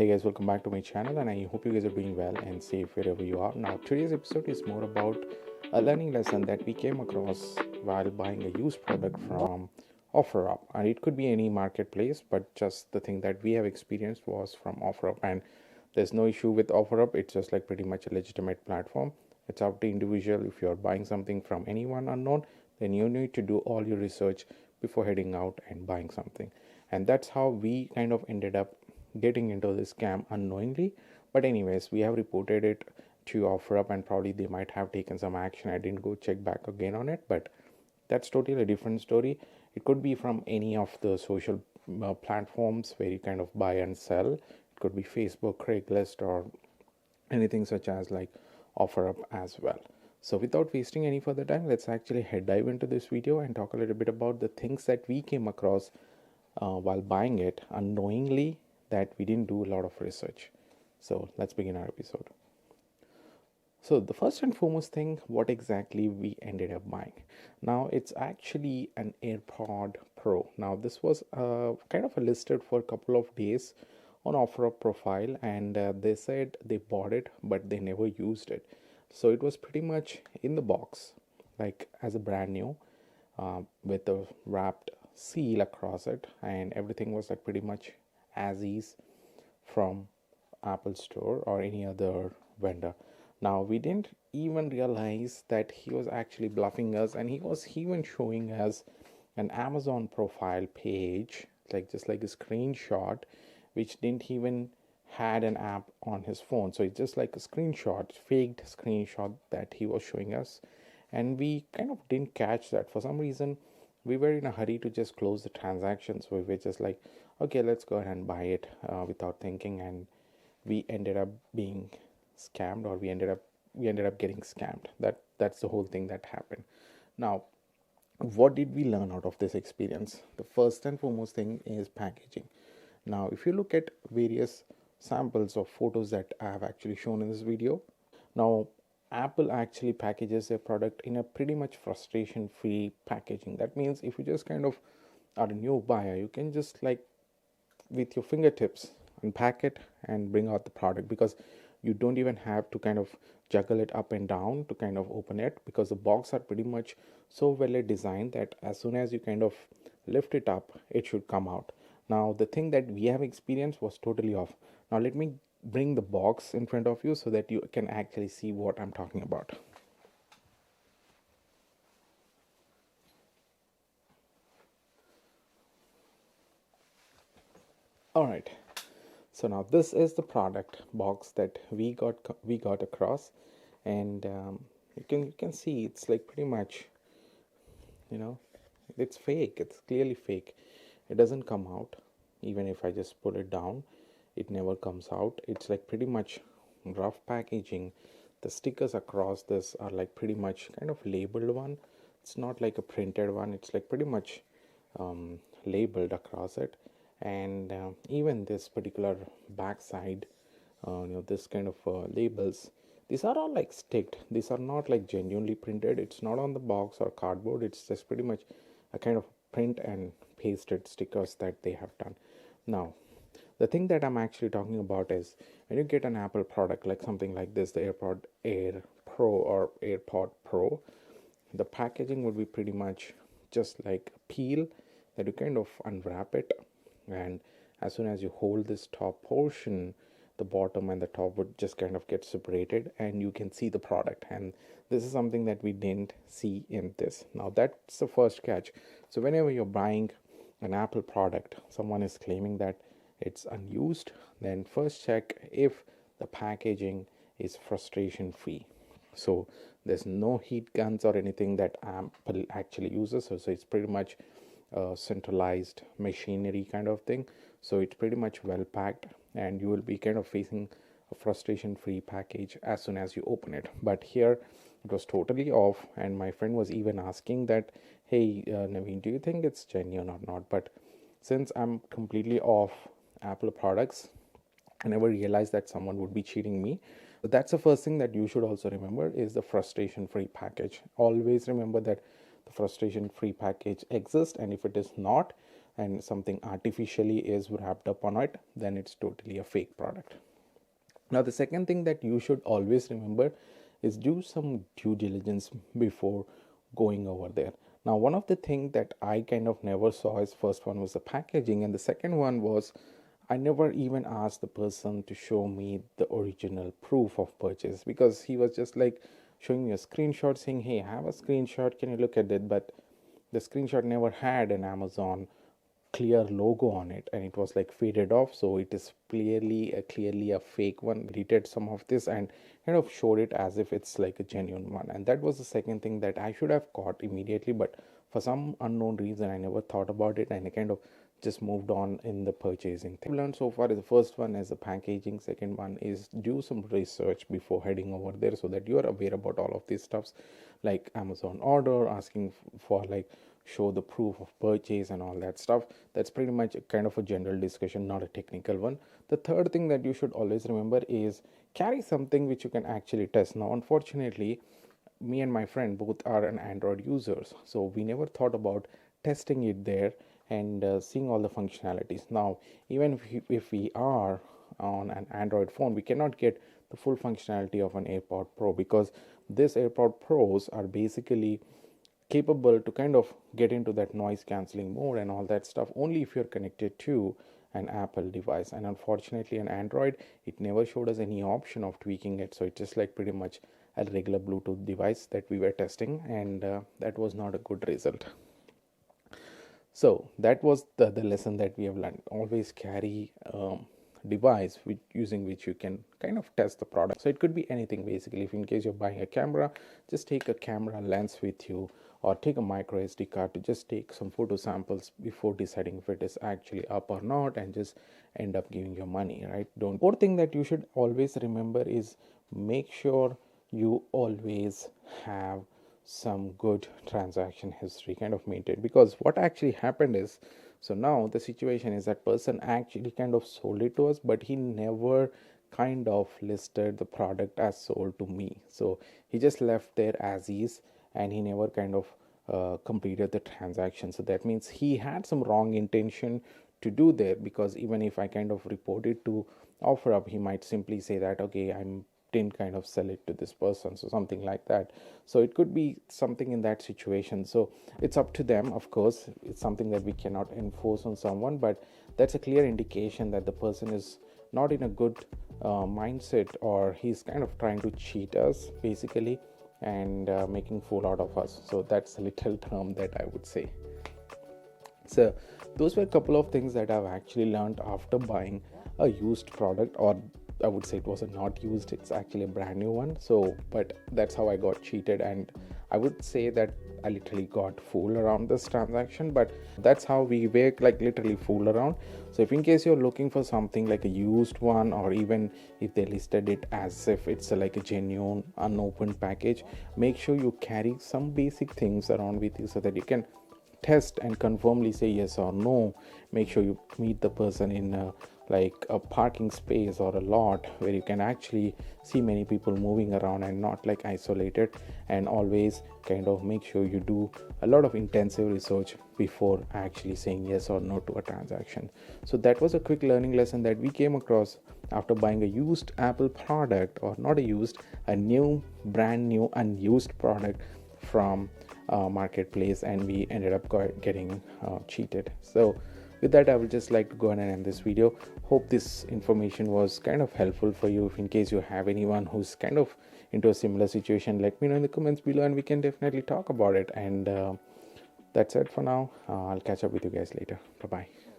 Hey guys, welcome back to my channel, and I hope you guys are doing well and safe wherever you are. Now, today's episode is more about a learning lesson that we came across while buying a used product from OfferUp, and it could be any marketplace, but just the thing that we have experienced was from OfferUp, and there's no issue with OfferUp. It's just like pretty much a legitimate platform. It's up to individual. If you're buying something from anyone unknown, then you need to do all your research before heading out and buying something, and that's how we kind of ended up getting into this scam unknowingly. But anyways, we have reported it to OfferUp, and probably they might have taken some action. I didn't go check back again on it, but that's totally a different story. It could be from any of the social platforms where you kind of buy and sell. It could be Facebook, Craigslist, or anything such as like OfferUp as well. So without wasting any further time, let's actually head dive into this video and talk a little bit about the things that we came across while buying it unknowingly, that we didn't do a lot of research. So let's begin our episode. So the first and foremost thing, what exactly we ended up buying. Now it's actually an AirPod Pro. Now this was kind of listed for a couple of days on OfferUp profile, and they said they bought it but they never used it. So it was pretty much in the box, like as a brand new, with a wrapped seal across it, and everything was like pretty much as is from Apple Store or any other vendor. Now we didn't even realize that he was actually bluffing us, and he was even showing us an Amazon profile page, like just like a screenshot, which didn't even had an app on his phone. So it's just like a screenshot, faked screenshot that he was showing us, and we kind of didn't catch that. For some reason we were in a hurry to just close the transaction, so we were just like, okay, let's go ahead and buy it without thinking, and we ended up being scammed, or we ended up getting scammed. That's the whole thing that happened. Now, what did we learn out of this experience? The first and foremost thing is packaging. Now if you look at various samples of photos that I have actually shown in this video, now Apple actually packages their product in a pretty much frustration free packaging. That means if you just kind of are a new buyer, you can just like with your fingertips unpack it and bring out the product, because you don't even have to kind of juggle it up and down to kind of open it, because the box are pretty much so well designed that as soon as you kind of lift it up, it should come out. Now the thing that we have experienced was totally off. Now let me bring the box in front of you so that you can actually see what I'm talking about. All right, so now this is the product box that we got across, and you can see it's like pretty much, you know, it's fake. It's clearly fake. It doesn't come out. Even if I just pull it down, it never comes out. It's like pretty much rough packaging. The stickers across this are like pretty much kind of labeled one. It's not like a printed one. It's like pretty much labeled across it. And even this particular backside, this kind of labels, these are all like sticked. These are not like genuinely printed. It's not on the box or cardboard. It's just pretty much a kind of print and pasted stickers that they have done. Now the thing that I'm actually talking about is when you get an Apple product like something like this, the AirPod Air Pro or AirPod Pro, the packaging would be pretty much just like a peel that you kind of unwrap it, and as soon as you hold this top portion, the bottom and the top would just kind of get separated and you can see the product. And this is something that we didn't see in this. Now that's the first catch. So whenever you're buying an Apple product, someone is claiming that it's unused, then first check if the packaging is frustration free. So there's no heat guns or anything that Apple actually uses. So it's pretty much centralized machinery kind of thing. So it's pretty much well packed, and you will be kind of facing a frustration free package as soon as you open it. But here it was totally off, and my friend was even asking that, hey Naveen, do you think it's genuine or not? But since I'm completely off Apple products, I never realized that someone would be cheating me. So that's the first thing that you should also remember, is the frustration free package. Always remember that the frustration free package exists, and if it is not, and something artificially is wrapped up on it, then it's totally a fake product. Now, the second thing that you should always remember is do some due diligence before going over there. Now, one of the things that I kind of never saw is, first one was the packaging, and the second one was I never even asked the person to show me the original proof of purchase, because he was just like showing me a screenshot saying, hey, I have a screenshot, can you look at it? But the screenshot never had an Amazon clear logo on it, and it was like faded off, so it is clearly a fake one. Deleted some of this and kind of showed it as if it's like a genuine one, and that was the second thing that I should have caught immediately, but for some unknown reason I never thought about it, and I kind of just moved on in the purchasing thing. I've learned so far is, the first one is the packaging, second one is do some research before heading over there, so that you are aware about all of these stuffs, like Amazon order, asking for like show the proof of purchase and all that stuff. That's pretty much a kind of a general discussion, not a technical one. The third thing that you should always remember is carry something which you can actually test. Now, unfortunately, me and my friend both are an Android users, so we never thought about testing it there and seeing all the functionalities. Now, even if we are on an Android phone, we cannot get the full functionality of an AirPod Pro, because these AirPod Pros are basically capable to kind of get into that noise cancelling mode and all that stuff only if you're connected to an Apple device. And unfortunately, an Android, it never showed us any option of tweaking it, so it's just like pretty much a regular Bluetooth device that we were testing, and that was not a good result. So that was the lesson that we have learned. Always carry device using which you can kind of test the product. So it could be anything basically. If in case you're buying a camera, just take a camera lens with you, or take a micro SD card to just take some photo samples before deciding if it is actually up or not, and just end up giving your money, right? Don't. Fourth thing that you should always remember is make sure you always have some good transaction history kind of maintained, because what actually happened is, so now the situation is that person actually kind of sold it to us, but he never kind of listed the product as sold to me. So he just left there as is, and he never kind of completed the transaction. So that means he had some wrong intention to do there, because even if I kind of report it to OfferUp, he might simply say that, okay, I'm didn't kind of sell it to this person, so something like that. So it could be something in that situation. So it's up to them, of course. It's something that we cannot enforce on someone, but that's a clear indication that the person is not in a good mindset, or he's kind of trying to cheat us basically, and making fool out of us. So that's a little term that I would say. So those were a couple of things that I've actually learned after buying a used product, or I would say it was a not used, it's actually a brand new one. So, but that's how I got cheated, and I would say that I literally got fooled around this transaction, but that's how we were like literally fooled around. So if in case you're looking for something like a used one, or even if they listed it as if it's like a genuine unopened package, make sure you carry some basic things around with you so that you can test and confirmly say yes or no. Make sure you meet the person in like a parking space or a lot where you can actually see many people moving around and not like isolated, and always kind of make sure you do a lot of intensive research before actually saying yes or no to a transaction. So that was a quick learning lesson that we came across after buying a used Apple product, or not a used, a new, brand new unused product from marketplace, and we ended up getting cheated. So with that, I would just like to go ahead and end this video. Hope this information was kind of helpful for you. If in case you have anyone who's kind of into a similar situation, let me know in the comments below, and we can definitely talk about it. And that's it for now. I'll catch up with you guys later. Bye bye.